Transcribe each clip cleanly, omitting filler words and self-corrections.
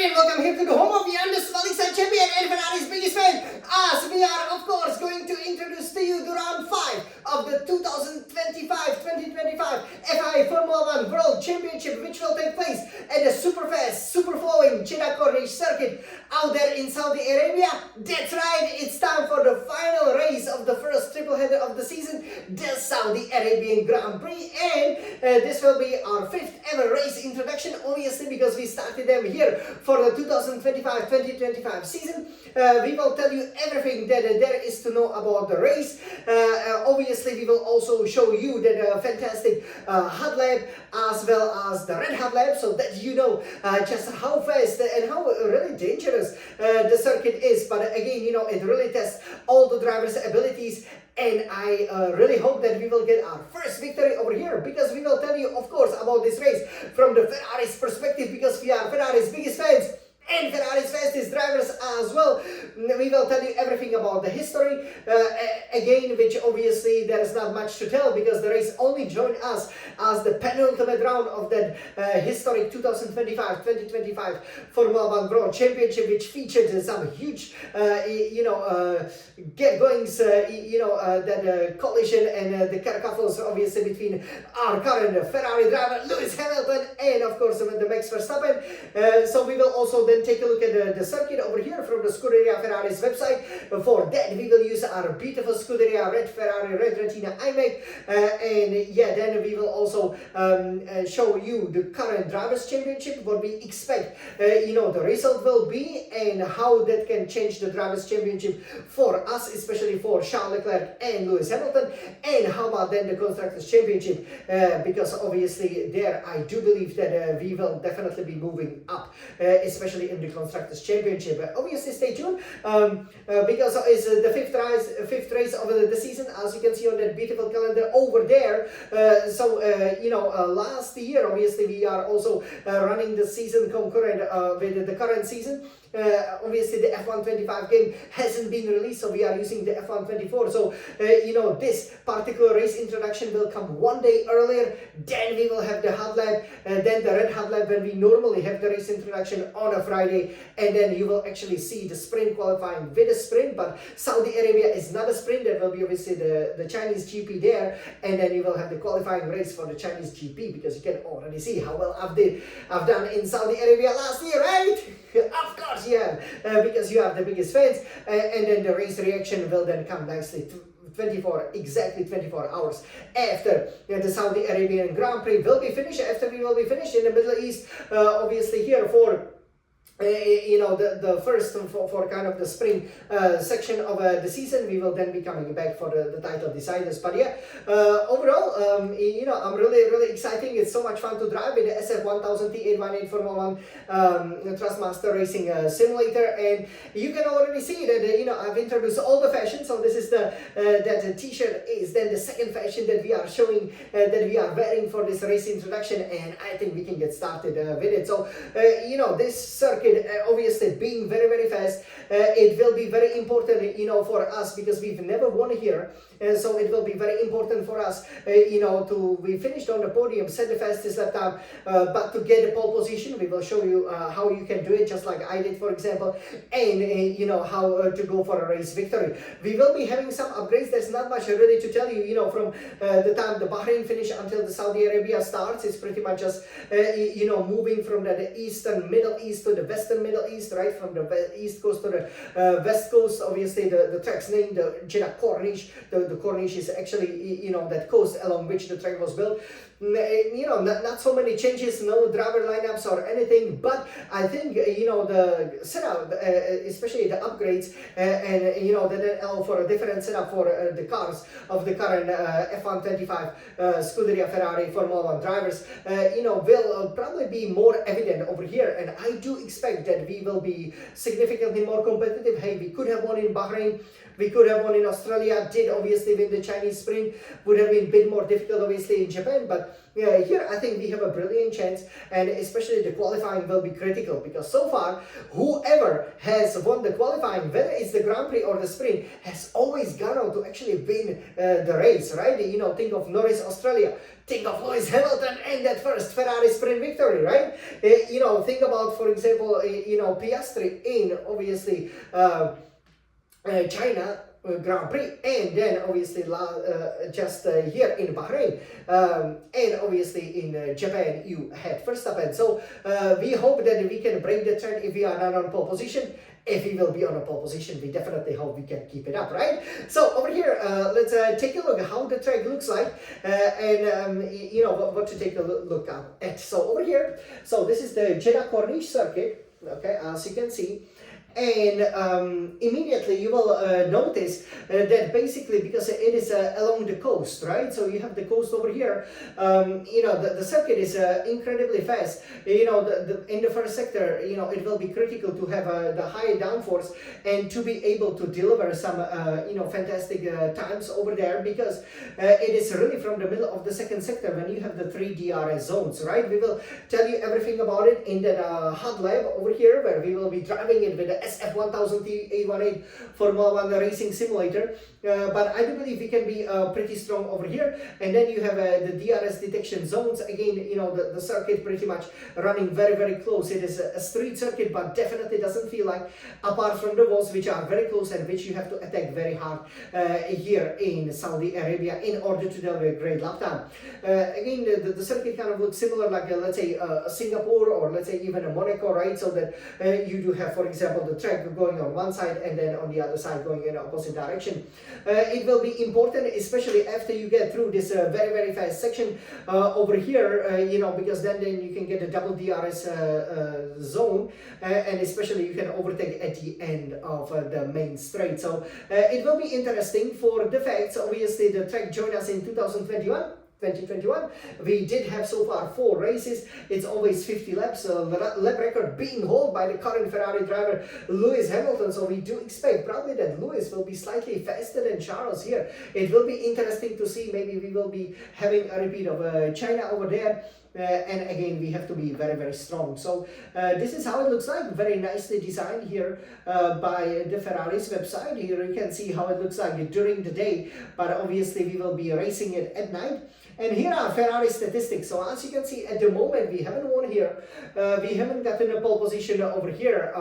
and welcome here to the home of the undisqualified champion and Ferrari's biggest fan, as we are of course going to introduce to you the round 5 of the 2025 FIA Formula One World Championship, which will take place at the super fast, super flowing Jeddah Corniche Circuit out there in Saudi Arabia. That's right, it's time for the final race of the first triple header of the season, the Saudi Arabian Grand Prix, and this will be our 5th ever race introduction, obviously because we started them here for the 2025 season. We will tell you everything that there is to know about the race. Obviously we will also show you the fantastic hot lap as well as the red hot lap, so that you know just how fast and how really dangerous the circuit is. But again, you know, it really tests all the drivers' abilities, and I really hope that we will get our first victory over here, because we will tell you of course about this race from the Ferrari's perspective, because we are Ferrari's biggest fans and Ferrari's fastest drivers as well. We will tell you everything about the history, again, which obviously there is not much to tell because the race only joined us as the penultimate round of that historic 2025 Formula One World Championship, which featured some huge, get-goings, that collision and the kerfuffles obviously between our current Ferrari driver Lewis Hamilton and of course the Max Verstappen. So we will also then take a look at the circuit over here from the Scuderia Ferrari's website. For that we will use our beautiful Scuderia Red Ferrari Red Retina iMac, and yeah, then we will also show you the current Drivers' Championship, what we expect the result will be, and how that can change the Drivers' Championship for us, especially for Charles Leclerc and Lewis Hamilton. And how about then the Constructors' Championship, because obviously there I do believe that we will definitely be moving up, especially in the Constructors' Championship. Obviously stay tuned, because it's the fifth race of the season, as you can see on that beautiful calendar over there. Last year obviously we are also running the season concurrent with the current season. Obviously the F125 game hasn't been released, so we are using the F124. So this particular race introduction will come one day earlier. Then we will have the hot lap, then the red hot lap when we normally have the race introduction on a Friday, and then you will actually see the sprint qualifying with a sprint. But Saudi Arabia is not a sprint, that will be obviously the Chinese GP there, and then you will have the qualifying race for the Chinese GP, because you can already see how well I've done in Saudi Arabia last year, right? Of course you have, because you are the biggest fans, and then the race reaction will then come nicely exactly 24 hours after the Saudi Arabian Grand Prix will be finished, after we will be finished in the Middle East, obviously here for the first for kind of the spring section of the season. We will then be coming back for the title deciders. But yeah, overall, I'm really exciting. It's so much fun to drive with the SF1000T818 Formula One Trustmaster Racing Simulator, and you can already see that I've introduced all the fashion. So this is that t-shirt is then the second fashion that we are showing, that we are wearing for this race introduction, and I think we can get started with it. So this circuit, obviously being very fast, it will be very important for us, because we've never won here, and so it will be very important for us we finished on the podium, set the fastest lap time, but to get the pole position we will show you how you can do it, just like I did for example, and how to go for a race victory. We will be having some upgrades. There's not much really to tell you, from the time the Bahrain finish until the Saudi Arabia starts. It's pretty much just moving from the eastern Middle East to the western Middle East, right, from the east coast to the west coast. Obviously the track's name, the Jeddah Corniche. The Corniche is actually that coast along which the track was built. Not so many changes, no driver lineups or anything, but I think the setup, especially the upgrades, and that allow for a different setup for the cars of the current F125 Scuderia Ferrari Formula One drivers, will probably be more evident over here, and I do expect that we will be significantly more competitive. Hey, we could have won in Bahrain, we could have won in Australia, did obviously win the Chinese sprint, would have been a bit more difficult obviously in Japan, but here I think we have a brilliant chance, and especially the qualifying will be critical, because so far whoever has won the qualifying, whether it's the Grand Prix or the sprint, has always gone on to actually win the race, right? You know, think of Norris, Australia. Think of Lewis Hamilton and that first Ferrari sprint victory, right? You know, think about, for example, you know, Piastri in obviously China Grand Prix, and then obviously just here in Bahrain, and obviously in Japan you had Verstappen. So we hope that we can break the trend if we are not on pole position. If we will be on a pole position, we definitely hope we can keep it up, right? So over here, let's take a look at how the track looks like, and you know what to take a look at. So over here, so this is the Jeddah Corniche Circuit, okay, as you can see. And immediately you will notice that basically, because it is along the coast, right? So you have the coast over here. You know, the circuit is incredibly fast. You know, in the first sector, you know, it will be critical to have the high downforce and to be able to deliver some, you know, fantastic times over there, because it is really from the middle of the second sector when you have the 3 DRS zones, right? We will tell you everything about it in that hot lab over here, where we will be driving it with the SF1000T818 Formula One Racing Simulator. But I do believe we can be pretty strong over here. And then you have the DRS detection zones. Again, you know, the circuit pretty much running very, very close. It is a street circuit, but definitely doesn't feel like, apart from the walls, which are very close and which you have to attack very hard here in Saudi Arabia in order to deliver a great lap time. Again, the circuit kind of looks similar, like let's say Singapore, or let's say even a Monaco, right? So that you do have, for example, the track going on one side and then on the other side going in the opposite direction. It will be important, especially after you get through this very, very fast section over here, you know, because then you can get a double DRS zone, and especially you can overtake at the end of the main straight. So it will be interesting for the facts. Obviously, the track joined us in 2021. We did have so far 4 races. It's always 50 laps, lap record being held by the current Ferrari driver Lewis Hamilton. So we do expect probably that Lewis will be slightly faster than Charles here. It will be interesting to see. Maybe we will be having a repeat of China over there. And again, we have to be very, very strong. So this is how it looks like. Very nicely designed here by the Ferrari's website. Here you can see how it looks like during the day, but obviously we will be racing it at night. And here are Ferrari statistics. So as you can see, at the moment we haven't won here. We haven't gotten a pole position over here.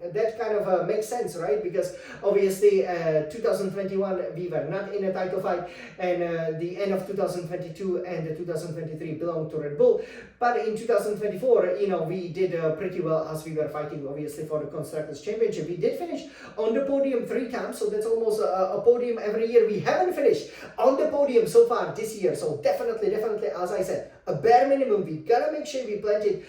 That kind of makes sense, right? Because obviously 2021 we were not in a title fight, and the end of 2022 and 2023 belonged to Red Bull. But in 2024, you know, we did pretty well, as we were fighting obviously for the Constructors Championship. We did finish on the podium 3 times, so that's almost a podium every year. We haven't finished on the podium so far this year, so definitely, as I said, a bare minimum. We gotta make sure we plant it,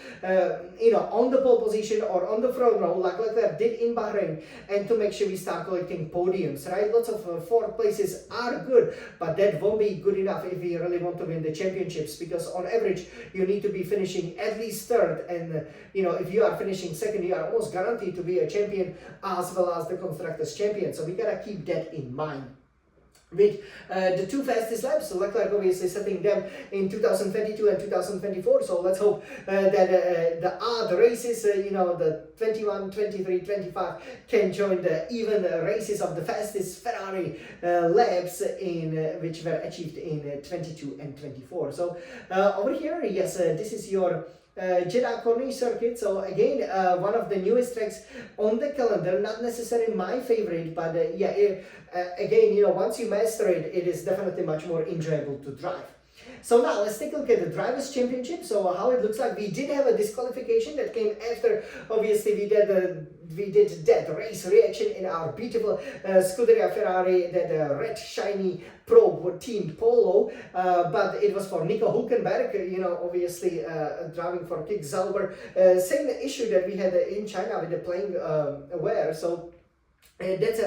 you know, on the pole position or on the front row, like Leclerc did in Bahrain, and to make sure we start collecting podiums, right? Lots of 4th places are good, but that won't be good enough if we really want to win the championships, because on average you need to be finishing at least 3rd, and you know, if you are finishing 2nd, you are almost guaranteed to be a champion as well as the Constructors champion. So we gotta keep that in mind. With the 2 fastest laps, so Leclerc obviously setting them in 2022 and 2024. So let's hope that the odd races, you know, the 21, 23, 25 can join the even races of the fastest Ferrari laps in which were achieved in 22 and 24. So over here, yes, this is your Jeddah Corniche Circuit. So again, one of the newest tracks on the calendar, not necessarily my favorite, but yeah, again, you know, once you master it, it is definitely much more enjoyable to drive. So now let's take a look at the Drivers' Championship. So how it looks like. We did have a disqualification that came after, obviously, we did that race reaction in our beautiful Scuderia Ferrari, that red shiny Pro teamed Polo, but it was for Nico Hülkenberg, you know, obviously driving for Kick Zauber. Same issue that we had in China with the playing wear. So That's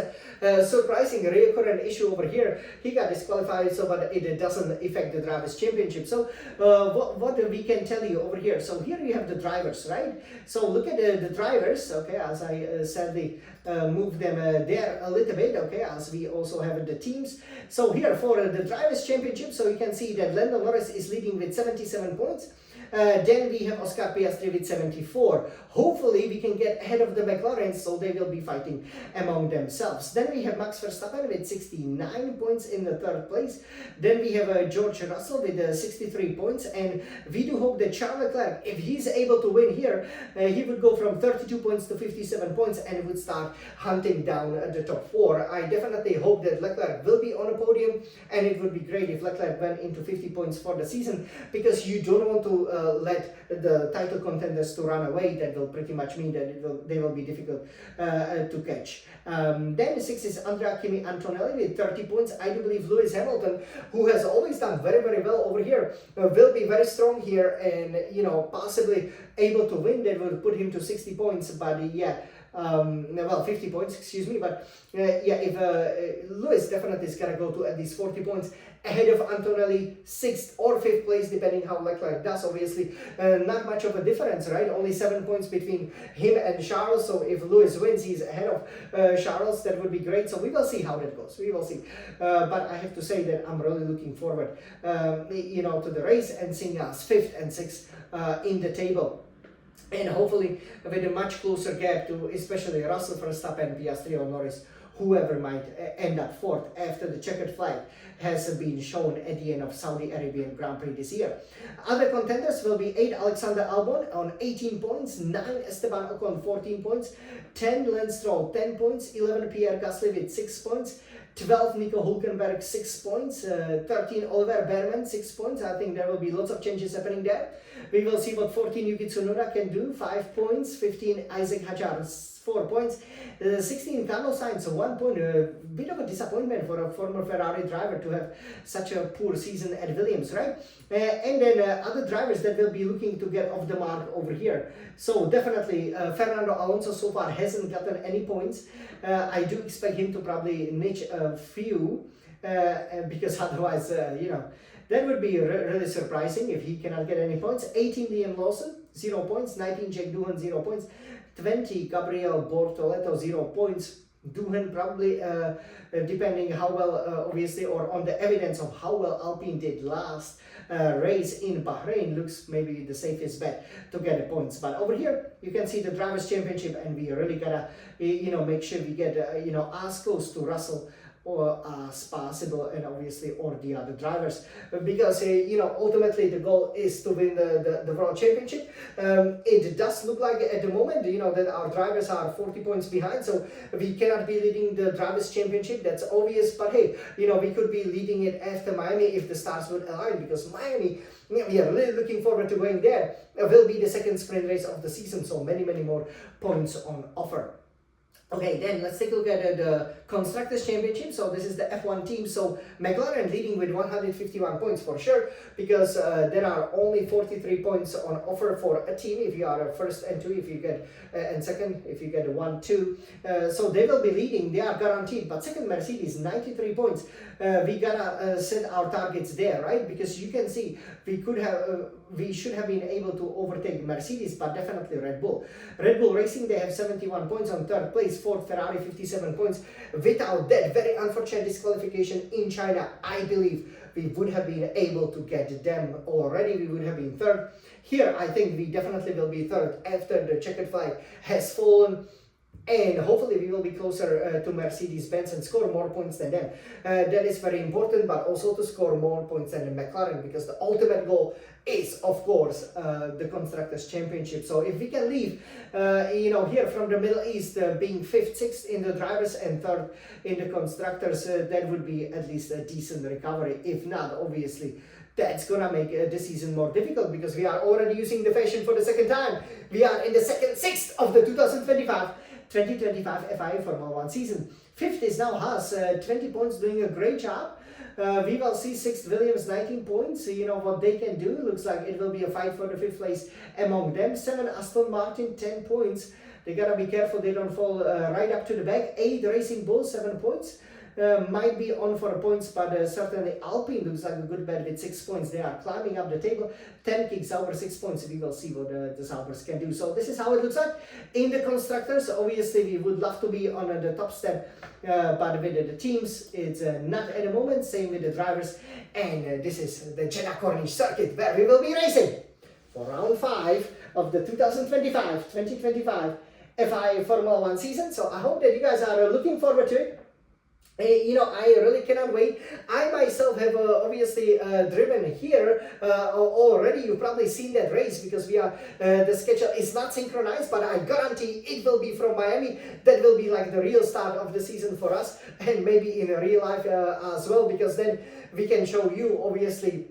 a surprising recurrent issue over here. He got disqualified, so but it doesn't affect the Drivers' Championship. So what we can tell you over here. So here you have the drivers, right? So look at the drivers, okay, as I sadly move them there a little bit, okay, as we also have the teams. So here for the Drivers' Championship, so you can see that Lando Norris is leading with 77 points. Then we have Oscar Piastri with 74. Hopefully we can get ahead of the McLarens, so they will be fighting among themselves. Then we have Max Verstappen with 69 points in the third place. Then we have George Russell with 63 points, and we do hope that Charles Leclerc, if he's able to win here, he would go from 32 points to 57 points and would start hunting down the top 4. I definitely hope that Leclerc will be on a podium, and it would be great if Leclerc went into 50 points for the season, because you don't want to let the title contenders to run away. That will pretty much mean that they will be difficult to catch. Then 6 is Andrea Kimi Antonelli with 30 points. I do believe Lewis Hamilton, who has always done very, very well over here, will be very strong here and, you know, possibly able to win. That will put him to 60 points, but yeah, well, 50 points, excuse me, but yeah, if Lewis definitely is gonna go to at least 40 points ahead of Antonelli, 6th or 5th place, depending how Leclerc does. Obviously, not much of a difference, right? Only 7 points between him and Charles. So if Lewis wins, he's ahead of Charles. That would be great. So we will see how that goes. We will see. But I have to say that I'm really looking forward, you know, to the race and seeing us 5th and 6th in the table. And hopefully with a much closer gap to especially Russell, Verstappen, Piastri or Norris, whoever might end up 4th after the checkered flag has been shown at the end of Saudi Arabian Grand Prix this year. Other contenders will be 8 Alexander Albon on 18 points, 9 Esteban Ocon 14 points, 10 Lance Stroll 10 points, 11 Pierre Gasly with 6 points, 12 Nico Hülkenberg 6 points, 13 Oliver Behrman 6 points. I think there will be lots of changes happening there. We will see what 14 Yuki Tsunoda can do, 5 points, 15 Isaac Hadjar 4 points, 16 Carlos Sainz 1 point. A bit of a disappointment for a former Ferrari driver to have such a poor season at Williams, right? And then other drivers that will be looking to get off the mark over here. So definitely Fernando Alonso so far hasn't gotten any points. I do expect him to probably niche a few because otherwise, you know, that would be really surprising if he cannot get any points. 18 Liam Lawson, 0 points. 19 Jack Doohan, 0 points. 20 Gabriel Bortoleto, 0 points. Doohan probably, depending how well, obviously, or on the evidence of how well Alpine did last race in Bahrain, looks maybe the safest bet to get the points. But over here, you can see the Drivers' Championship, and we really gotta, you know, make sure we get, you know, as close to Russell or as possible, and obviously or the other drivers, because you know, ultimately the goal is to win the World Championship. It does look like at the moment, you know, that our drivers are 40 points behind, so we cannot be leading the Drivers' Championship. That's obvious, but hey, you know, we could be leading it after Miami if the stars would align, because Miami, we are really looking forward to going there. It will be the second sprint race of the season, so many more points on offer. Okay, then let's take a look at the Constructors' Championship. So this is the F1 team. So McLaren leading with 151 points for sure, because there are only 43 points on offer for a team if you are a first and 2, if you get and second, if you get a 1, 2. So they will be leading, they are guaranteed. But second Mercedes, 93 points. We gotta set our targets there, right? Because you can see we could have, we should have been able to overtake Mercedes, but definitely Red Bull. Red Bull Racing, they have 71 points on third place. Fourth Ferrari, 57 points. Without that very unfortunate disqualification in China, I believe we would have been able to get them already. We would have been third. Here, I think we definitely will be third after the checkered flag has fallen. And hopefully we will be closer to Mercedes-Benz and score more points than them. That is very important, but also to score more points than McLaren, because the ultimate goal is, of course, the Constructors' Championship. So if we can leave, you know, here from the Middle East, being 5th, 6th in the drivers and 3rd in the Constructors, that would be at least a decent recovery. If not, obviously, that's gonna make the season more difficult, because we are already using the fashion for the second time. We are in the second 6th of the 2025 2025 FIA Formula One season. Fifth is now Haas, 20 points, doing a great job. We will see sixth Williams, 19 points. You know what they can do. Looks like it will be a fight for the fifth place among them. 7 Aston Martin, 10 points. They gotta be careful they don't fall right up to the back. 8 Racing Bull, 7 points. Might be on for points, but certainly Alpine looks like a good bet with 6 points. They are climbing up the table. 10 King Sauber, 6 points. We will see what the Saubers can do. So this is how it looks like in the constructors. Obviously, we would love to be on the top step, but with the teams, it's not at the moment. Same with the drivers. And this is the Jeddah Corniche Circuit where we will be racing for round 5 of the 2025 FIA Formula One season. So I hope that you guys are looking forward to it. You know, I really cannot wait. I myself have obviously driven here already. You've probably seen that race because we are the schedule is not synchronized, but I guarantee it will be from Miami. That will be like the real start of the season for us, and maybe in real life as well, because then we can show you obviously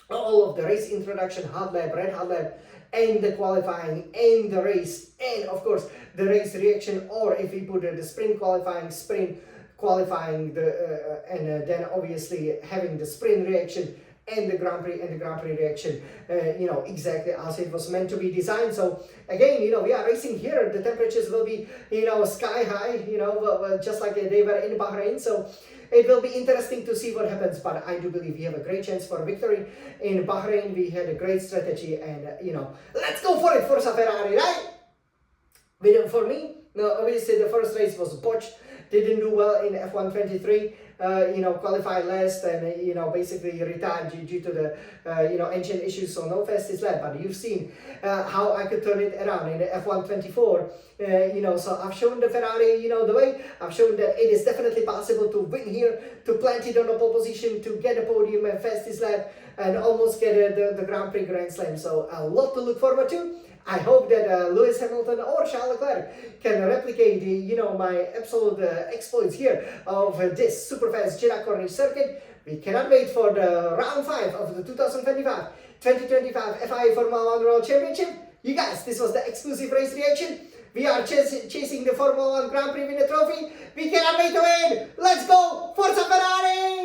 all of the race introduction, hard lap, red hard lap, and the qualifying, and the race, and of course the race reaction, or if we put the sprint qualifying, sprint qualifying, then obviously having the sprint reaction and the Grand Prix reaction, you know, exactly as it was meant to be designed. So again, you know, we are racing here. The temperatures will be, you know, sky high, you know, just like they were in Bahrain. So it will be interesting to see what happens, but I do believe we have a great chance for victory. In Bahrain, we had a great strategy, and, you know, let's go for it, Forza Ferrari, right? For me, no, obviously the first race was botched. They didn't do well in F1 23, you know, qualified last, and, you know, basically retired due to the, you know, engine issues, so no fastest lap. But you've seen how I could turn it around in the F1 24, you know, so I've shown the Ferrari, you know, the way. I've shown that it is definitely possible to win here, to plant it on a pole position, to get a podium and fastest lap, and almost get the Grand Prix Grand Slam. So a lot to look forward to. I hope that Lewis Hamilton or Charles Leclerc can replicate, you know, my absolute exploits here of this super fast Jeddah Corniche Circuit. We cannot wait for the round 5 of the 2025 FIA Formula One World Championship. You guys, this was the exclusive race reaction. We are chasing the Formula One Grand Prix winner trophy. We cannot wait to win. Let's go, Forza Ferrari!